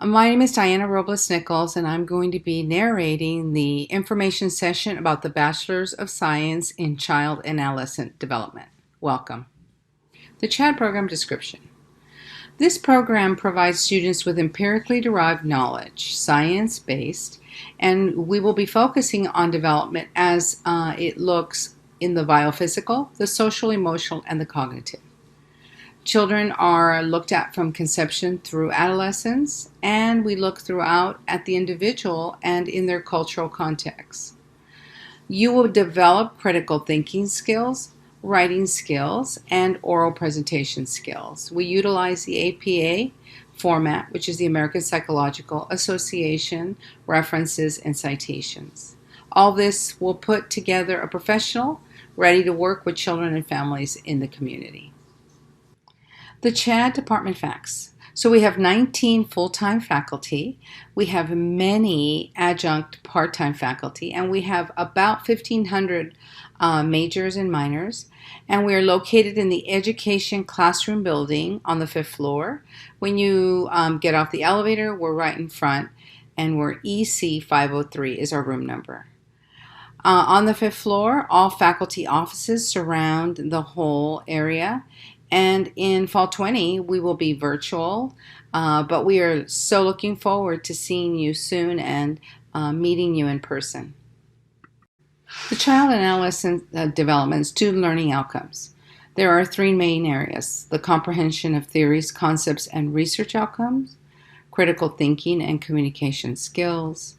My name is Diana Robles Nichols, and I'm going to be narrating the information session about the Bachelor's of Science in Child and Adolescent Development. Welcome. The CHAD program description. This program provides students with empirically derived knowledge, science-based, and we will be focusing on development as it looks in the biophysical, the social, emotional, and the cognitive. Children are looked at from conception through adolescence, and we look throughout at the individual and in their cultural context. You will develop critical thinking skills, writing skills, and oral presentation skills. We utilize the APA format, which is the American Psychological Association references and citations. All this will put together a professional ready to work with children and families in the community. The CHAD department facts. So we have 19 full-time faculty, we have many adjunct part-time faculty, and we have about 1,500 majors and minors, and we are located in the education classroom building on the 5th floor. When you get off the elevator, we're right in front, and we're EC 503 is our room number. On the 5th floor, all faculty offices surround the whole area. And in Fall 20, we will be virtual, but we are so looking forward to seeing you soon and meeting you in person. The child and adolescent development, student learning outcomes. There are three main areas: the comprehension of theories, concepts, and research outcomes, critical thinking and communication skills,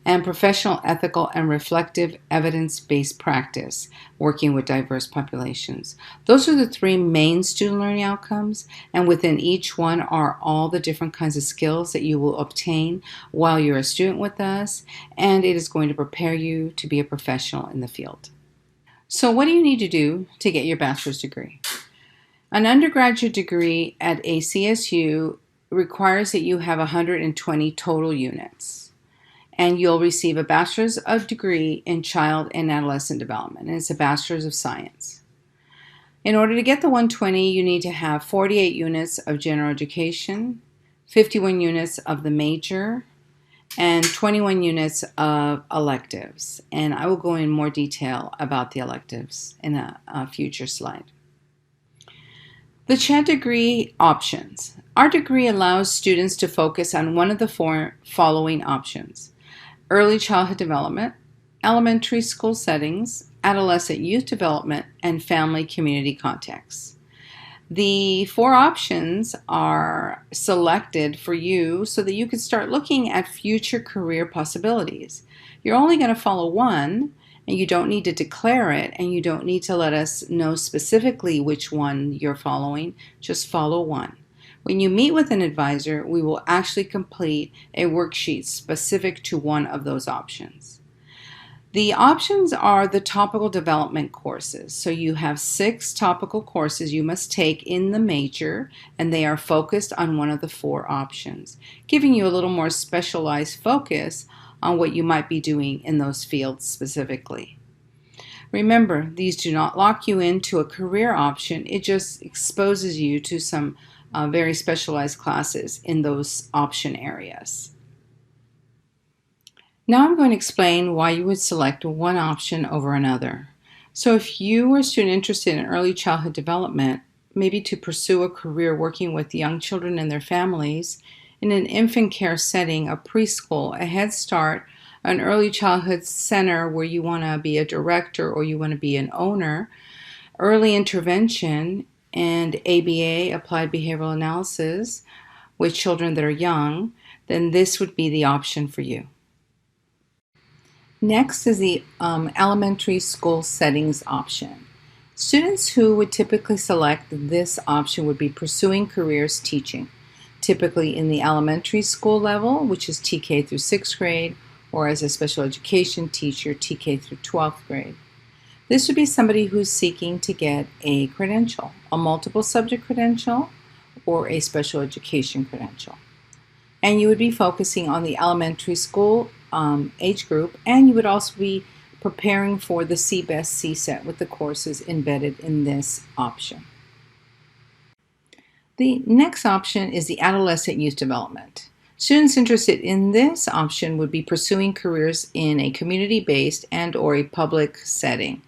and professional, ethical, and reflective evidence-based practice, working with diverse populations. Those are the three main student learning outcomes, and within each one are all the different kinds of skills that you will obtain while you're a student with us, and it is going to prepare you to be a professional in the field. So what do you need to do to get your bachelor's degree? An undergraduate degree at a CSU requires that you have 120 total units, and you'll receive a bachelor's of degree in child and adolescent development, and it's a bachelor's of science. In order to get the 120, you need to have 48 units of general education, 51 units of the major, and 21 units of electives. And I will go in more detail about the electives in a future slide. The CHAD degree options. Our degree allows students to focus on one of the four following options: early childhood development, elementary school settings, adolescent youth development, and family community contexts. The four options are selected for you so that you can start looking at future career possibilities. You're only going to follow one, and you don't need to declare it, and you don't need to let us know specifically which one you're following. Just follow one. When you meet with an advisor, we will actually complete a worksheet specific to one of those options. The options are the topical development courses. So you have 6 topical courses you must take in the major, and they are focused on one of the 4 options, giving you a little more specialized focus on what you might be doing in those fields specifically. Remember, these do not lock you into a career option. It just exposes you to some very specialized classes in those option areas. Now I'm going to explain why you would select one option over another. So if you are a student interested in early childhood development, maybe to pursue a career working with young children and their families in an infant care setting, a preschool, a Head Start, an early childhood center where you want to be a director or you want to be an owner, early intervention, and ABA, Applied Behavioral Analysis, with children that are young, then this would be the option for you. Next is the elementary school settings option. Students who would typically select this option would be pursuing careers teaching, typically in the elementary school level, which is TK through 6th grade, or as a special education teacher, TK through 12th grade. This would be somebody who's seeking to get a credential, a multiple subject credential, or a special education credential. And you would be focusing on the elementary school age group, and you would also be preparing for the CBEST CSET with the courses embedded in this option. The next option is the adolescent youth development. Students interested in this option would be pursuing careers in a community-based and or a public setting.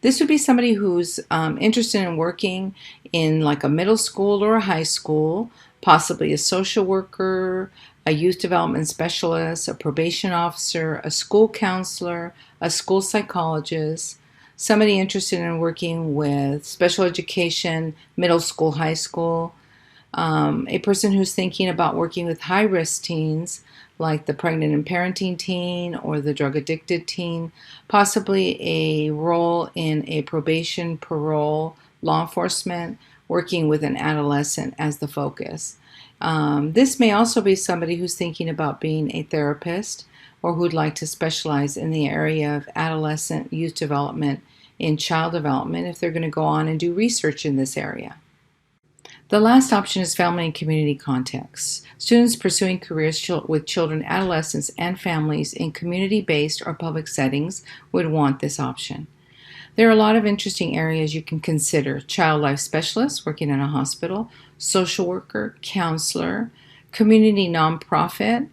This would be somebody who's interested in working in like a middle school or a high school, possibly a social worker, a youth development specialist, a probation officer, a school counselor, a school psychologist, somebody interested in working with special education, middle school, high school, a person who's thinking about working with high-risk teens, like the pregnant and parenting teen or the drug-addicted teen, possibly a role in a probation, parole, law enforcement, working with an adolescent as the focus. This may also be somebody who's thinking about being a therapist or who'd like to specialize in the area of adolescent youth development in child development if they're going to go on and do research in this area. The last option is family and community contexts. Students pursuing careers with children, adolescents, and families in community-based or public settings would want this option. There are a lot of interesting areas you can consider: child life specialist working in a hospital, social worker, counselor, community nonprofit,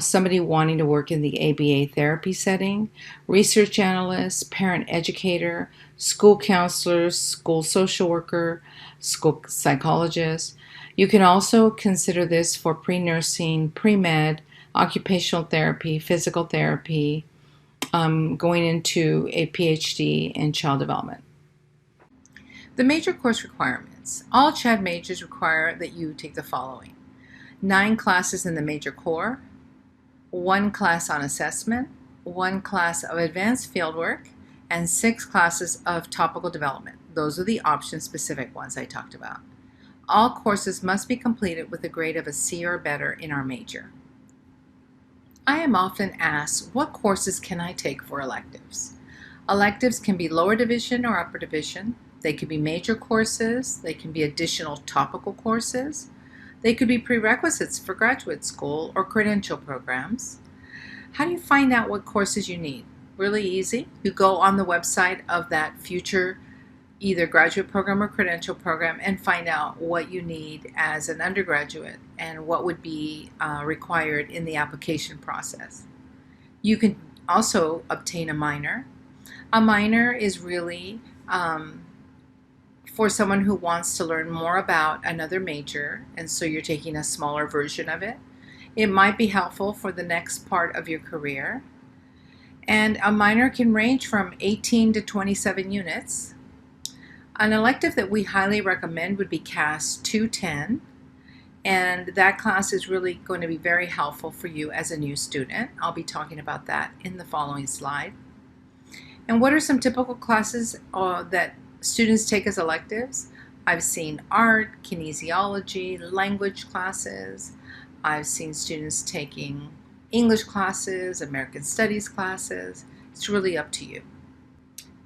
somebody wanting to work in the ABA therapy setting, research analyst, parent educator, school counselors, school social worker, school psychologist. You can also consider this for pre-nursing, pre-med, occupational therapy, physical therapy, going into a PhD in child development. The major course requirements. All CHAD majors require that you take the following: 9 classes in the major core, 1 class on assessment, 1 class of advanced fieldwork, and 6 classes of topical development. Those are the option-specific ones I talked about. All courses must be completed with a grade of a C or better in our major. I am often asked, what courses can I take for electives? Electives can be lower division or upper division. They could be major courses. They can be additional topical courses. They could be prerequisites for graduate school or credential programs. How do you find out what courses you need? Really easy. You go on the website of that future either graduate program or credential program and find out what you need as an undergraduate and what would be required in the application process. You can also obtain a minor. A minor is really for someone who wants to learn more about another major, and so you're taking a smaller version of it. It might be helpful for the next part of your career. And a minor can range from 18 to 27 units. An elective that we highly recommend would be CAS 210, and that class is really going to be very helpful for you as a new student. I'll be talking about that in the following slide. And what are some typical classes that students take as electives? I've seen art, kinesiology, language classes. I've seen students taking English classes, American Studies classes. It's really up to you.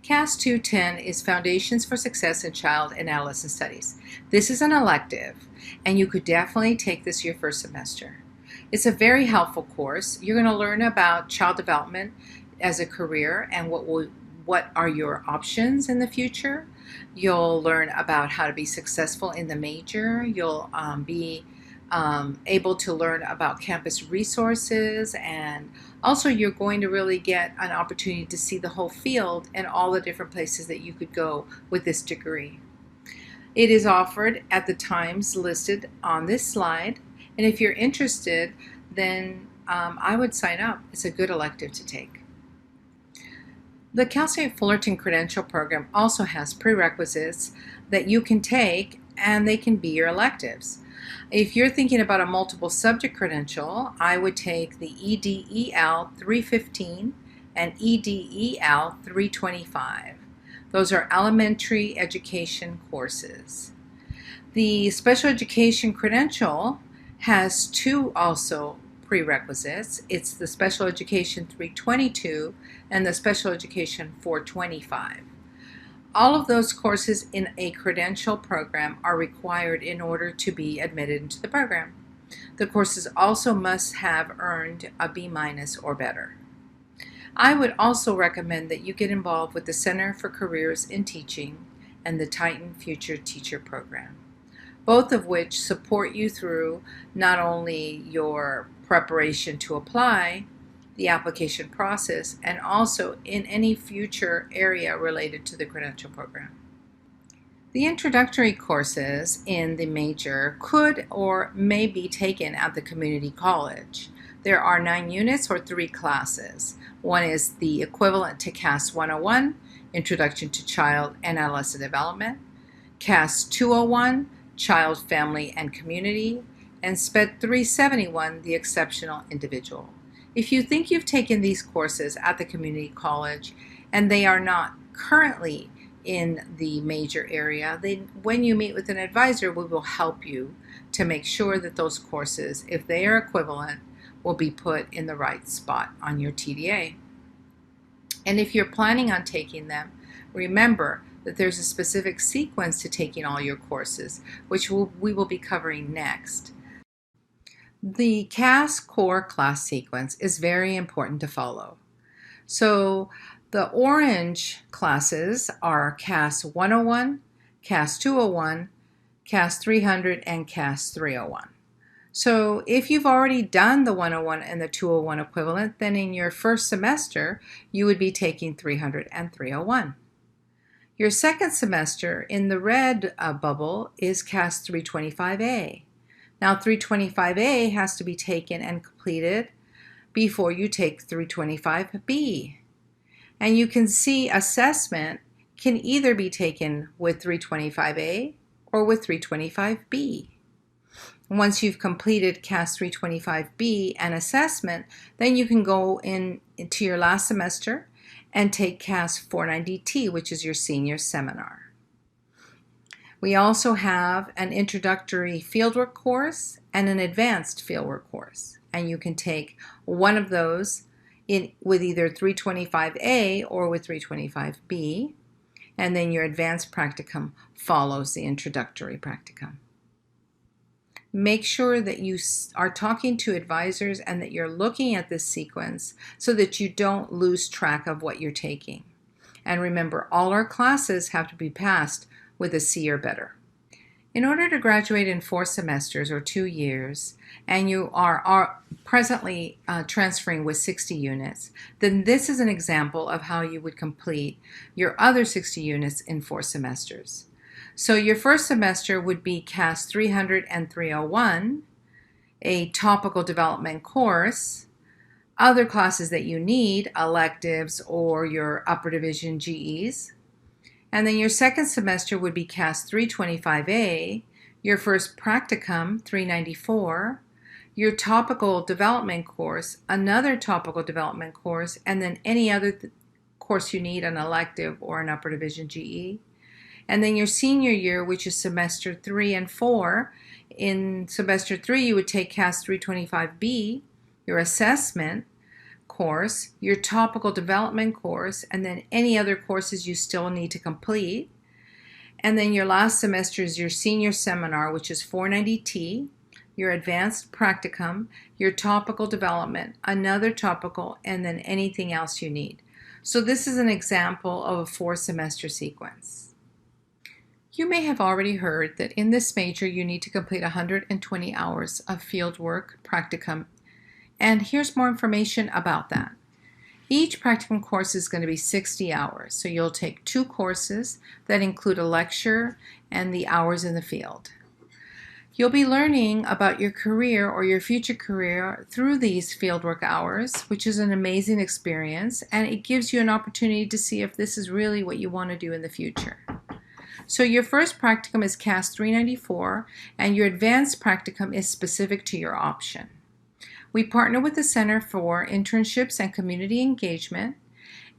CAS 210 is Foundations for Success in Child and Adolescent Studies. This is an elective, and you could definitely take this your first semester. It's a very helpful course. You're going to learn about child development as a career and what are your options in the future. You'll learn about how to be successful in the major. You'll be able to learn about campus resources, and also you're going to really get an opportunity to see the whole field and all the different places that you could go with this degree. It is offered at the times listed on this slide, and if you're interested, then I would sign up. It's a good elective to take. The Cal State Fullerton Credential Program also has prerequisites that you can take, and they can be your electives. If you're thinking about a multiple subject credential, I would take the EDEL 315 and EDEL 325. Those are elementary education courses. The special education credential has 2 also prerequisites. It's the special education 322 and the special education 425. All of those courses in a credential program are required in order to be admitted into the program. The courses also must have earned a B- or better. I would also recommend that you get involved with the Center for Careers in Teaching and the Titan Future Teacher Program. both of which support you through not only your preparation to apply, the application process, and also in any future area related to the credential program. The introductory courses in the major could or may be taken at the community college. There are 9 units or 3 classes. One is the equivalent to CAS 101, Introduction to Child and Adolescent Development, CAS 201, Child, Family, and Community, and SPED 371, the Exceptional Individual. If you think you've taken these courses at the community college and they are not currently in the major area, then when you meet with an advisor, we will help you to make sure that those courses, if they are equivalent, will be put in the right spot on your TDA. And if you're planning on taking them, remember that there's a specific sequence to taking all your courses, which we will be covering next. The CAS core class sequence is very important to follow. So the orange classes are CAS 101, CAS 201, CAS 300, and CAS 301. So if you've already done the 101 and the 201 equivalent, then in your first semester, you would be taking 300 and 301. Your second semester in the red bubble is CAS 325A. Now 325A has to be taken and completed before you take 325B. And you can see assessment can either be taken with 325A or with 325B. Once you've completed CAS 325B and assessment, then you can go into your last semester and take CAS 490T, which is your senior seminar. We also have an introductory fieldwork course and an advanced fieldwork course, and you can take one of those with either 325A or with 325B, and then your advanced practicum follows the introductory practicum. Make sure that you are talking to advisors and that you're looking at this sequence so that you don't lose track of what you're taking. And remember, all our classes have to be passed with a C or better. In order to graduate in 4 semesters or 2 years, and you are presently transferring with 60 units, then this is an example of how you would complete your other 60 units in 4 semesters. So your first semester would be CAS 300 and 301, a topical development course, other classes that you need, electives or your upper division GEs. And then your second semester would be CAS 325A, your first practicum 394, your topical development course, another topical development course, and then any other course you need, an elective or an upper division GE. And then your senior year, which is semester 3 and 4. In semester 3, you would take CAS 325B, your assessment course, your topical development course, and then any other courses you still need to complete. And then your last semester is your senior seminar, which is 490T, your advanced practicum, your topical development, another topical, and then anything else you need. So this is an example of a 4-semester sequence. You may have already heard that in this major you need to complete 120 hours of fieldwork practicum, and here's more information about that. Each practicum course is going to be 60 hours, so you'll take 2 courses that include a lecture and the hours in the field. You'll be learning about your career or your future career through these fieldwork hours, which is an amazing experience, and it gives you an opportunity to see if this is really what you want to do in the future. So your first practicum is CAS 394, and your advanced practicum is specific to your option. We partner with the Center for Internships and Community Engagement,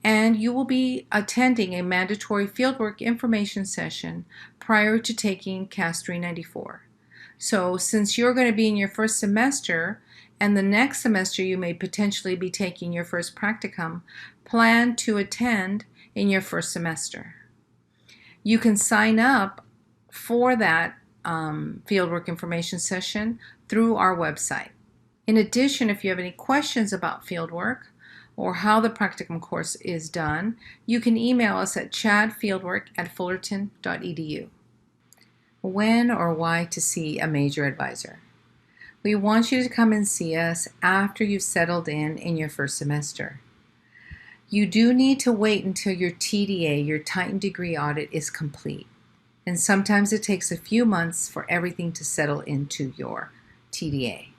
and you will be attending a mandatory fieldwork information session prior to taking CAS 394. So since you're going to be in your first semester, and the next semester you may potentially be taking your first practicum, plan to attend in your first semester. You can sign up for that fieldwork information session through our website. In addition, if you have any questions about fieldwork or how the practicum course is done, you can email us at chadfieldwork@fullerton.edu. When or why to see a major advisor. We want you to come and see us after you've settled in your first semester. You do need to wait until your TDA, your Titan Degree Audit, is complete. And sometimes it takes a few months for everything to settle into your TDA.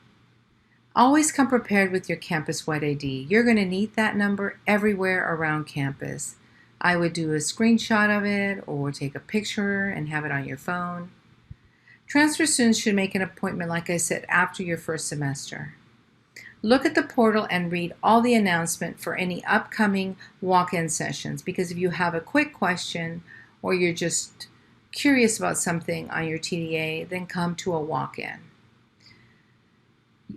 Always come prepared with your campus-wide ID. You're going to need that number everywhere around campus. I would do a screenshot of it or take a picture and have it on your phone. Transfer students should make an appointment, like I said, after your first semester. Look at the portal and read all the announcement for any upcoming walk-in sessions, because if you have a quick question or you're just curious about something on your TDA, then come to a walk-in.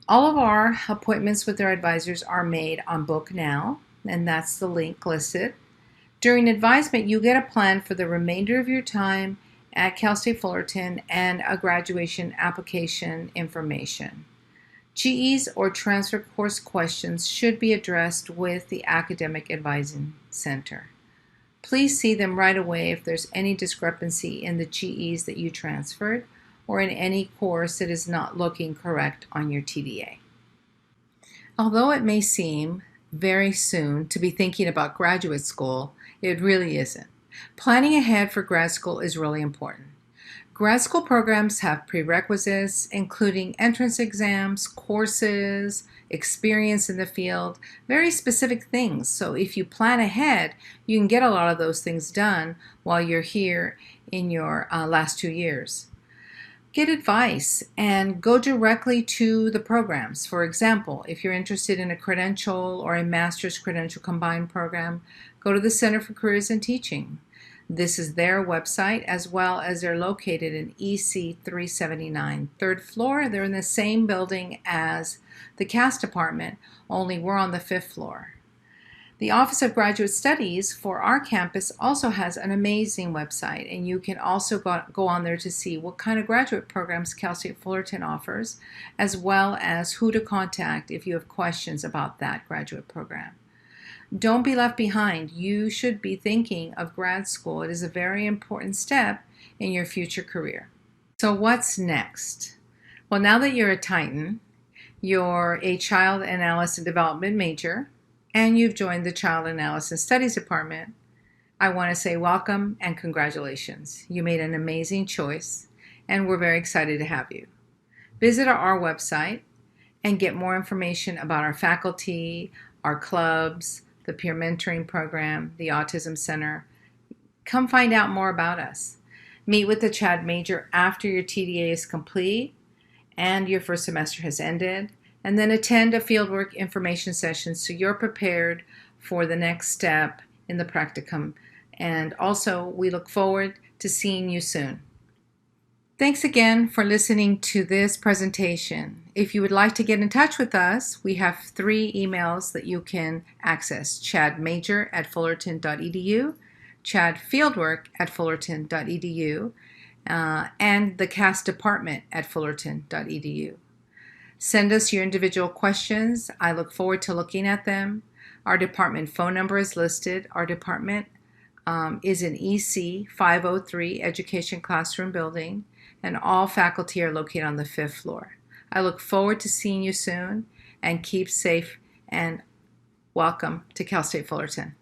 All of our appointments with our advisors are made on Book Now, and that's the link listed. During advisement, you get a plan for the remainder of your time at Cal State Fullerton and a graduation application information. GEs or transfer course questions should be addressed with the Academic Advising Center. Please see them right away if there's any discrepancy in the GEs that you transferred or in any course that is not looking correct on your TDA. Although it may seem very soon to be thinking about graduate school, it really isn't. Planning ahead for grad school is really important. Grad school programs have prerequisites, including entrance exams, courses, experience in the field, very specific things. So if you plan ahead, you can get a lot of those things done while you're here in your last 2 years. Get advice and go directly to the programs. For example, if you're interested in a credential or a master's credential combined program, go to the Center for Careers in Teaching. This is their website, as well as they're located in EC 379, 3rd floor. They're in the same building as the CAS department, only we're on the 5th floor. The Office of Graduate Studies for our campus also has an amazing website, and you can also go on there to see what kind of graduate programs Cal State Fullerton offers, as well as who to contact if you have questions about that graduate program. Don't be left behind. You should be thinking of grad school. It is a very important step in your future career. So what's next? Well, now that you're a Titan, you're a Child and Adolescent Development major, and you've joined the Child and Adolescent Studies Department, I want to say welcome and congratulations. You made an amazing choice, and we're very excited to have you. Visit our website and get more information about our faculty, our clubs, the peer mentoring program, the Autism Center. Come find out more about us. Meet with the CHAD major after your TDA is complete and your first semester has ended, and then attend a fieldwork information session so you're prepared for the next step in the practicum. And also, we look forward to seeing you soon. Thanks again for listening to this presentation. If you would like to get in touch with us, we have 3 emails that you can access: chadmajor@fullerton.edu, chadfieldwork@fullerton.edu, and the CAS department@fullerton.edu. Send us your individual questions. I look forward to looking at them. Our department phone number is listed. Our department is in EC 503 Education Classroom Building, and all faculty are located on the 5th floor. I look forward to seeing you soon, and keep safe, and welcome to Cal State Fullerton.